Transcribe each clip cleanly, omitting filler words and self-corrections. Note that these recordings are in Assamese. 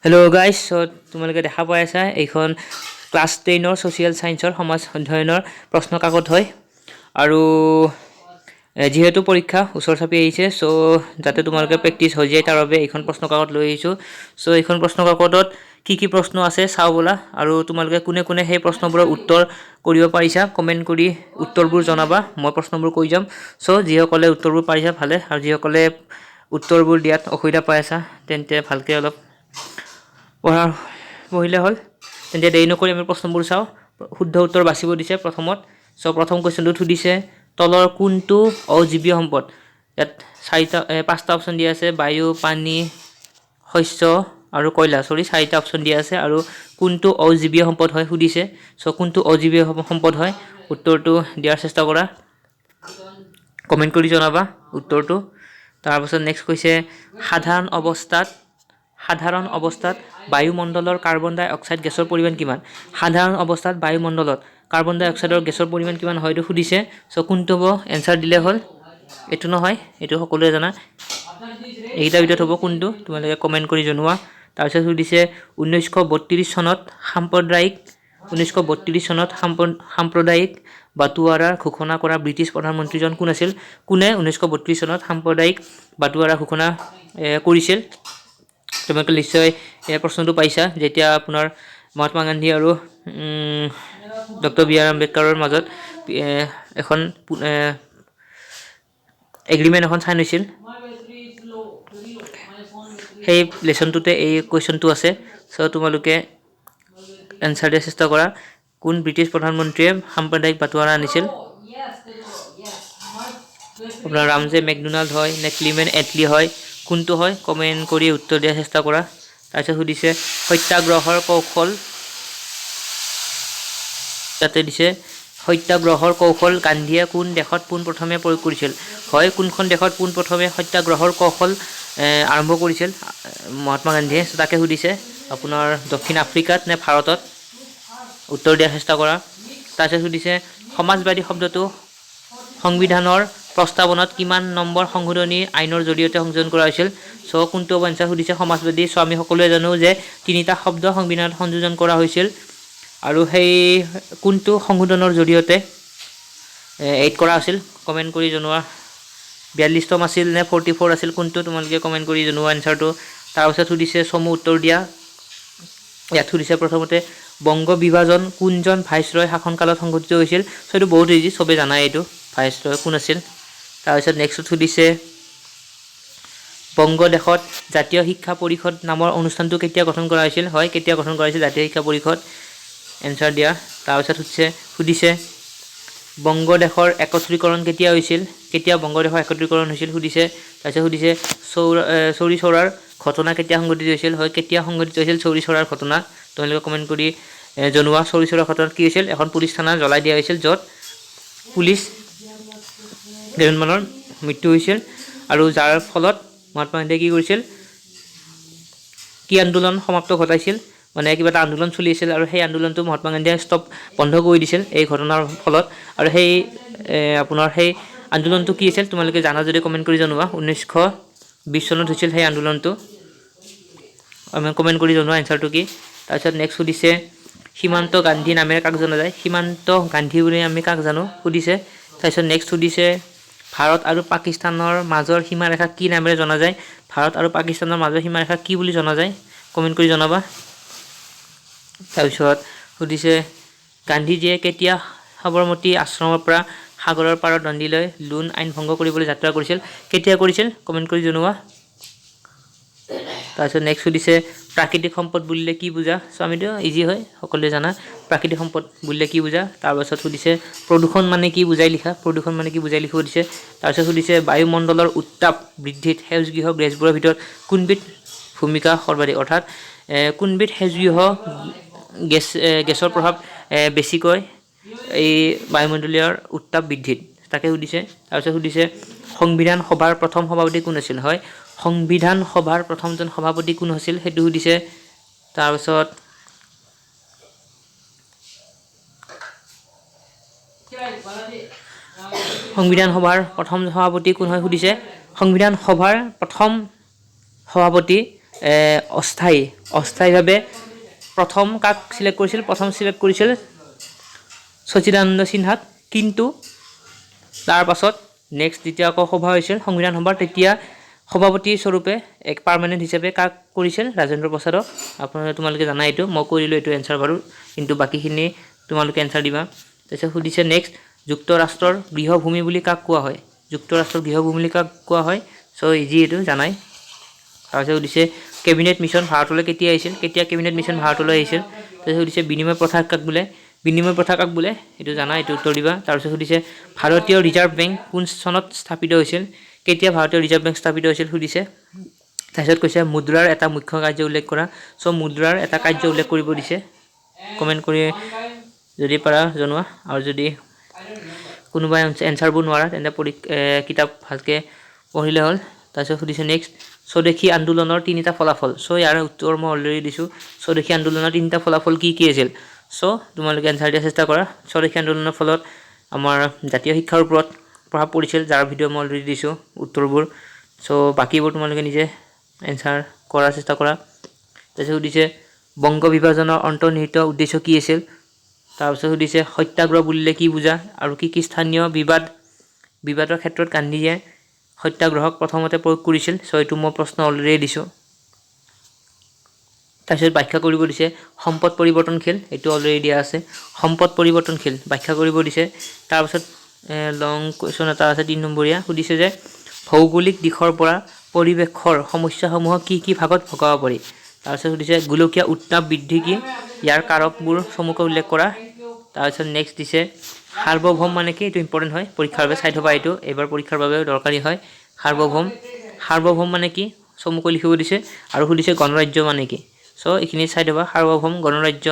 হেল্ল' গাইজ, তোমালোকে দেখা পাই আছা এইখন ক্লাছ 10ৰ ছ'চিয়েল ছায়েন্সৰ সমাজ অধ্যয়নৰ প্ৰশ্ন কাকত হয়। আৰু যিহেতু পৰীক্ষা ওচৰ চাপি আহিছে, যাতে তোমালোকে প্ৰেক্টিছ হৈ যায় তাৰ বাবে এইখন প্ৰশ্ন কাকত লৈ আহিছোঁ। এইখন প্ৰশ্ন কাকতত কি প্ৰশ্ন আছে চাওঁ ব'লা। আৰু তোমালোকে কোনে কোনে সেই প্ৰশ্নবোৰৰ উত্তৰ কৰিব পাৰিছা কমেণ্ট কৰি উত্তৰবোৰ জনাবা। মই প্ৰশ্নবোৰ কৈ যাম। যিসকলে উত্তৰবোৰ পাৰিছা ভালে, আৰু যিসকলে উত্তৰবোৰ দিয়াত অসুবিধা পাই আছা তেন্তে ভালকৈ অলপ পঢ়িলে হ'ল। তেন্তে দেৰি নকৰি আমি প্ৰশ্নবোৰ চাওঁ। শুদ্ধ উত্তৰ বাচিব দিছে প্ৰথমত। প্ৰথম কুৱেশ্যনটোত সুধিছে, তলৰ কোনটো অজীৱীয় সম্পদ? ইয়াত পাঁচটা অপশ্যন দিয়া আছে: বায়ু, পানী, শস্য আৰু কয়লা। চাৰিটা অপশ্যন দিয়া আছে। আৰু কোনটো অজীৱীয় সম্পদ হয় সুধিছে। কোনটো অজীৱীয় সম্পদ হয়, উত্তৰটো দিয়াৰ চেষ্টা কৰা। কমেণ্ট কৰি জনাবা উত্তৰটো। তাৰপাছত নেক্সট কৈছে, সাধাৰণ অৱস্থাত বায়ুমণ্ডলৰ কাৰ্বন ডাই অক্সাইড গেছৰ পৰিমাণ কিমান? সাধাৰণ অৱস্থাত বায়ুমণ্ডলত কাৰ্বন ডাই অক্সাইডৰ গেছৰ পৰিমাণ কিমান হয় এইটো সুধিছে। কোনটো হ'ব? এনচাৰ দিলে হ'ল। এইটো নহয়, এইটো সকলোৱে জানা। এইকেইটাৰ ভিতৰত হ'ব কোনটো? তোমালোকে কমেণ্ট কৰি জনোৱা। তাৰপিছত সুধিছে, 1932 চনত সাম্প্ৰদায়িক বাটোৱাৰাৰ ঘোষণা কৰা ব্ৰিটিছ প্ৰধানমন্ত্ৰীজন কোন আছিল? কোনে 1932 চনত সাম্প্ৰদায়িক বাটোৱাৰা ঘোষণা কৰিছিল? তোমালোকে নিশ্চয় এই প্ৰশ্নটো পাইছা, যেতিয়া আপোনাৰ মহাত্মা গান্ধী আৰু ডক্টৰ বি আৰ আম্বেদকাৰৰ মাজত এখন এগ্ৰিমেণ্ট এখন চাইন হৈছিল। সেই লেচনটোতে এই কুৱেশ্যনটো আছে। তোমালোকে এনচাৰ দিয়াৰ চেষ্টা কৰা। কোন ব্ৰিটিছ প্ৰধানমন্ত্ৰীয়ে সাম্প্ৰদায়িক বাটোৱাৰা আনিছিল? আপোনাৰ ৰামজে মেকডোনাল্ড হয় নে ক্লিমেণ্ট এটলি হয়? কোনটো হয়? কমেণ্ট কৰি উত্তৰ দিয়াৰ চেষ্টা কৰা। তাৰপিছত সুধিছে, সত্যাগ্ৰহৰ কৌশল তাতে দিছে, সত্যাগ্ৰহৰ কৌশল গান্ধীয়ে কোন দেশত পোনপ্ৰথমে প্ৰয়োগ কৰিছিল? হয়, কোনখন দেশত পোনপ্ৰথমে সত্যাগ্ৰহৰ কৌশল আৰম্ভ কৰিছিল মহাত্মা গান্ধীয়ে? তাকে সুধিছে। আপোনাৰ দক্ষিণ আফ্ৰিকাত নে ভাৰতত? উত্তৰ দিয়াৰ চেষ্টা কৰা। তাৰপিছত সুধিছে, সমাজবাদী শব্দটো সংবিধানৰ প্ৰস্তাৱনাত কিমান নম্বৰ সংশোধনী আইনৰ জৰিয়তে সংযোজন কৰা হৈছিল? কোনটো এনচাৰ সুধিছে? সমাজবাদী। আমি সকলোৱে জানো যে 3টা শব্দ সংবিধানত সংযোজন কৰা হৈছিল। আৰু সেই কোনটো সংশোধনৰ জৰিয়তে এইড কৰা আছিল? কমেণ্ট কৰি জনোৱা। 42তম আছিল নে 44 আছিল? কোনটো? তোমালোকে কমেণ্ট কৰি জনোৱা এনচাৰটো। তাৰপিছত সুধিছে, চমু উত্তৰ দিয়া। ইয়াত সুধিছে প্ৰথমতে, বংগ বিভাজন কোনজন ভাইচৰয় শাসনকালত সংঘটিত হৈছিল? এইটো বহুত ইজি, চবেই জানাই এইটো ভাইচৰয় কোন আছিল। তাৰপিছত নেক্সট সুধিছে, বংগদেশত জাতীয় শিক্ষা পৰিষদ নামৰ অনুষ্ঠানটো কেতিয়া গঠন কৰা হৈছিল? হয়, কেতিয়া গঠন কৰা হৈছিল জাতীয় শিক্ষা পৰিষদ? এনচাৰ দিয়া। তাৰপিছত সুধিছে, বংগদেশৰ একত্ৰীকৰণ কেতিয়া হৈছিল? কেতিয়া বংগদেশৰ একত্ৰীকৰণ হৈছিল সুধিছে। তাৰপিছত সুধিছে, চৌৰি চৌৰাৰ ঘটনা কেতিয়া সংঘটিত হৈছিল? হয়, কেতিয়া সংঘটিত হৈছিল চৌৰি চৌৰাৰ ঘটনা? তোমালোকে কমেণ্ট কৰি জনোৱা। চৌৰি চৌৰাৰ ঘটনাত কি হৈছিল? এখন পুলিচ থানা জ্বলাই দিয়া হৈছিল, য'ত পুলিচ কেইজনমানৰ মৃত্যু হৈছিল। আৰু যাৰ ফলত মহাত্মা গান্ধীয়ে কি কৰিছিল? কি আন্দোলন সমাপ্ত ঘটাইছিল? মানে কিবা এটা আন্দোলন চলি আছিল, আৰু সেই আন্দোলনটো মহাত্মা গান্ধীয়ে বন্ধ কৰি দিছিল এই ঘটনাৰ ফলত। আৰু সেই সেই আন্দোলনটো কি আছিল? তোমালোকে জানা যদি কমেণ্ট কৰি জনোৱা। 1920 চনত হৈছিল সেই আন্দোলনটো। কমেণ্ট কৰি জনোৱা এনচাৰটো কি। তাৰপিছত নেক্সট সুধিছে, সীমান্ত গান্ধী নামেৰে কাক জনা যায়? সীমান্ত গান্ধী বুলি আমি কাক জানো সুধিছে। তাৰপিছত নেক্সট সুধিছে, ভাৰত আৰু পাকিস্তানৰ মাজৰ সীমাৰেখা কি নামেৰে জনা যায়? ভাৰত আৰু পাকিস্তানৰ মাজৰ সীমাৰেখা কি বুলি জনা যায়? কমেণ্ট কৰি জনাবা। তাৰপিছত সুধিছে, গান্ধীজীয়ে কেতিয়া সাবৰমতী আশ্ৰমৰ পৰা সাগৰৰ পাৰত দাণ্ডিলৈ লোণ আইন ভংগ কৰিবলৈ যাত্ৰা কৰিছিল? কেতিয়া কৰিছিল? কমেণ্ট কৰি জনোৱা। তাৰপিছত নেক্সট সুধিছে, প্ৰাকৃতিক সম্পদ বুলিলে কি বুজা? আমিতো ইজি হয়, সকলোৱে জানা প্ৰাকৃতিক সম্পদ বুলিলে কি বুজা। তাৰপাছত সুধিছে, প্ৰদূষণ মানে কি বুজাই লিখা? প্ৰদূষণ মানে কি বুজাই লিখিব দিছে। তাৰপিছত সুধিছে, বায়ুমণ্ডলৰ উত্তাপ বৃদ্ধিত সেউজগৃহ গেছবোৰৰ ভিতৰত কোনবিধ ভূমিকা সৰ্বাধিক? অৰ্থাৎ কোনবিধ সেউজগৃহ গেছৰ প্ৰভাৱ বেছিকৈ এই বায়ুমণ্ডলীয় উত্তাপ বৃদ্ধিত? তাকে সুধিছে। তাৰপিছত সুধিছে, সংবিধান সভাৰ প্ৰথম সভাপতি কোন আছিল? হয়, সংবিধান সভাৰ প্ৰথমজন সভাপতি কোন আছিল সেইটো সুধিছে। তাৰপিছত সংবিধান সভাৰ প্ৰথম সভাপতি কোন হয় সুধিছে। সংবিধান সভাৰ প্ৰথম সভাপতি অস্থায়ীভাৱে প্ৰথম কাক চিলেক্ট কৰিছিল প্ৰথম চিলেক্ট কৰিছিল সচিদানন্দ সিনহাক কিন্তু তাৰ পাছত নেক্সট যেতিয়া আকৌ সভা হৈছিল সংবিধান সভাৰ তেতিয়া সভাপতি স্বৰূপে এক পাৰ্মানেণ্ট হিচাপে কাক কৰিছিল ৰাজেন্দ্ৰ প্ৰসাদক তোমালোকে জানা এইটো মই কৰিলোঁ এইটো এনচাৰ বাৰু কিন্তু বাকীখিনি তোমালোকে এনচাৰ দিবা তাৰপিছত সুধিছে নেক্সট যুক্তৰাষ্ট্ৰৰ গৃহভূমি বুলি কাক কোৱা হয় যুক্তৰাষ্ট্ৰৰ গৃহভূমি বুলি কাক কোৱা হয় চ' ইজি এইটো জানাই তাৰপিছত সুধিছে কেবিনেট মিছন ভাৰতলৈ কেতিয়া আহিছিল কেতিয়া কেবিনেট মিছন ভাৰতলৈ আহিছিল তাৰপিছত সুধিছে বিনিময় প্ৰথা কাক বোলে এইটো জানা এইটো উত্তৰ দিবা তাৰপিছত সুধিছে ভাৰতীয় ৰিজাৰ্ভ বেংক কোন চনত স্থাপিত হৈছিল কেতিয়া ভাৰতীয় ৰিজাৰ্ভ বেংক স্থাপিত হৈছিল সুধিছে তাৰপিছত কৈছে মুদ্ৰাৰ এটা মুখ্য কাৰ্য উল্লেখ কৰা চ' মুদ্ৰাৰ এটা কাৰ্য উল্লেখ কৰিব দিছে কমেণ্ট কৰি যদি পাৰা জনোৱা আৰু যদি কোনোবাই এনচাৰবোৰ নোৱাৰা তেন্তে কিতাপ ভালকৈ পঢ়িলে হ'ল তাৰপিছত সুধিছে নেক্সট স্বদেশী আন্দোলনৰ তিনিটা ফলাফল চ' ইয়াৰ উত্তৰ মই অলৰেডি দিছোঁ স্বদেশী আন্দোলনৰ তিনিটা ফলাফল কি আছিল চ' তোমালোকে এনচাৰ দিয়াৰ চেষ্টা কৰা স্বদেশী আন্দোলনৰ ফলত আমাৰ জাতীয় শিক্ষাৰ ওপৰত প্ৰভাৱ পৰিছিল যাৰ ভিডিঅ' মই অলৰেডি দিছোঁ উত্তৰবোৰ চ' বাকীবোৰ তোমালোকে নিজে এনচাৰ কৰাৰ চেষ্টা কৰা তাৰপিছত সুধিছে বংগ বিভাজনৰ অন্তৰ্নিহিত উদ্দেশ্য কি আছিল তাৰপিছত সুধিছে সত্যাগ্ৰহ বুলিলে কি বুজা আৰু কি স্থানীয় বিবাদৰ ক্ষেত্ৰত গান্ধীয়ে সত্যাগ্ৰহক প্ৰথমতে প্ৰয়োগ কৰিছিল চ' এইটো মই প্ৰশ্ন অলৰেডি দিছোঁ তাৰপিছত ব্যাখ্যা কৰিব দিছে সম্পদ পৰিৱৰ্তনশীল এইটো অলৰেডি দিয়া আছে সম্পদ পৰিৱৰ্তনশীল ব্যাখ্যা কৰিব দিছে তাৰপিছত লং কুৱেশ্যন এটা আছে 3 নম্বৰীয়া সুধিছে যে ভৌগোলিক দিশৰ পৰা পৰিৱেশৰ সমস্যাসমূহক কি ভাগত ভগাব পাৰি তাৰপিছত সুধিছে গোলকীয় উত্তাপ বৃদ্ধি কি ইয়াৰ কাৰকবোৰ চমুকৈ উল্লেখ কৰা তাৰপিছত নেক্সট দিছে সাৰ্বভৌম মানে কি এইটো ইম্পৰ্টেণ্ট হয় পৰীক্ষাৰ বাবে চাই থবা এইটো এবাৰ পৰীক্ষাৰ বাবে দৰকাৰী হয় সাৰ্বভৌম মানে কি চমুকৈ লিখিব দিছে আৰু সুধিছে গণৰাজ্য মানে কি চ' এইখিনি চাই থবা সাৰ্বভৌম গণৰাজ্য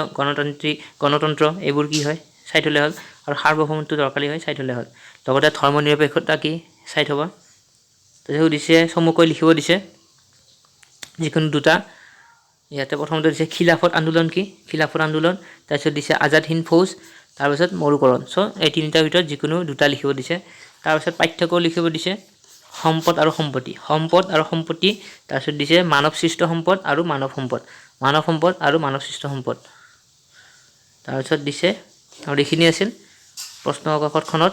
গণতন্ত্ৰ এইবোৰ কি হয় চাই থ'লে হ'ল আৰু সাৰ্বভৌমটো দৰকাৰী হয় চাই থ'লে হ'ল লগতে ধৰ্ম নিৰপেক্ষতা কি চাই থবা তাৰপিছত সুধিছে চমুকৈ লিখিব দিছে যিকোনো দুটা ইয়াতে প্ৰথমতে দিছে খিলাফত আন্দোলন কি খিলাফত আন্দোলন তাৰপিছত দিছে আজাদ হিন্দ ফৌজ তাৰপিছত মৰুকৰণ চ' এই তিনিটাৰ ভিতৰত যিকোনো দুটা লিখিব দিছে তাৰপিছত পাৰ্থক্য লিখিব দিছে সম্পদ আৰু সম্পত্তি তাৰপিছত দিছে মানৱ সৃষ্ট সম্পদ আৰু মানৱ সৃষ্ট সম্পদ তাৰপিছত দিছে আৰু এইখিনি আছিল প্ৰশ্ন কাকতখনত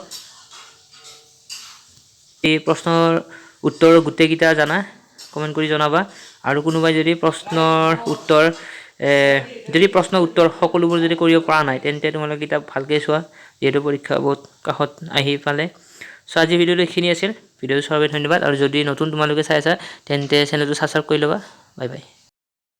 এই প্ৰশ্নৰ উত্তৰ গোটেইকেইটা জানা কমেণ্ট কৰি জনাবা আৰু কোনোবাই যদি প্ৰশ্নৰ উত্তৰ সকলোবোৰ যদি কৰিব পৰা নাই তেন্তে তোমালোকে কিতাপ ভালকৈ চোৱা যিহেতু পৰীক্ষা বহুত কাষত আহি পালে চ' আজি ভিডিঅ'টো এইখিনি আছিল ভিডিঅ'টো চোৱাৰ বাবে ধন্যবাদ আৰু যদি নতুন তোমালোকে চাই আছা তেন্তে চেনেলটো ছাবস্ক্ৰাইব কৰি ল'বা বাই বাই